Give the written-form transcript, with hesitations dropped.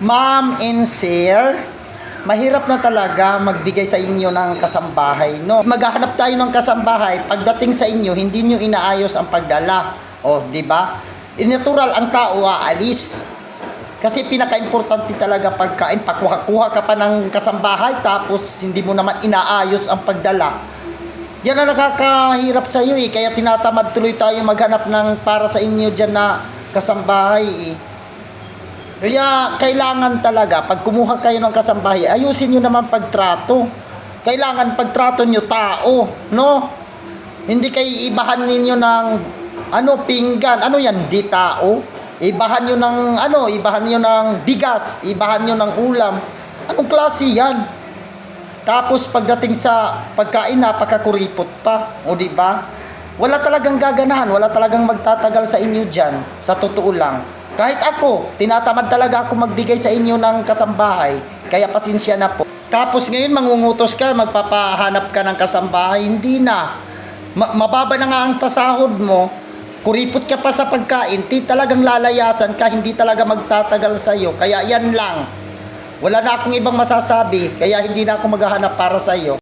Ma'am and sir, mahirap na talaga magbigay sa inyo ng kasambahay, no? Maghahanap tayo ng kasambahay, pagdating sa inyo, hindi nyo inaayos ang pagdala. O, di ba? Natural ang tao aalis. Kasi pinaka-importante talaga pagkain, pakuha-kuha ka pa ng kasambahay, tapos hindi mo naman inaayos ang pagdala. Yan ang nakakahirap sa iyo kaya tinatamad tuloy tayo maghanap ng para sa inyo dyan na kasambahay Kaya kailangan talaga, pag kumuha kayo ng kasambahay, ayusin nyo naman pagtrato. Kailangan pagtrato nyo tao, no? Hindi kayo ibahan ninyo ng, pinggan. Ano yan? Di tao. Ibahan nyo ng, ibahan nyo ng bigas. Ibahan nyo ng ulam. Anong klase yan? Tapos pagdating sa pagkain, napakakuripot pa. O di ba? Wala talagang gaganahan. Wala talagang magtatagal sa inyo dyan. Sa totoo lang. Kahit ako, tinatamad talaga ako magbigay sa inyo ng kasambahay. Kaya pasensya na po. Tapos ngayon mangungutos ka, magpapahanap ka ng kasambahay. Hindi na. Mababa na nga ang pasahod mo. Kuripot ka pa sa pagkain. Talagang lalayasan ka. Hindi talaga magtatagal sa iyo. Kaya yan lang. Wala na akong ibang masasabi. Kaya hindi na ako maghahanap para sa iyo.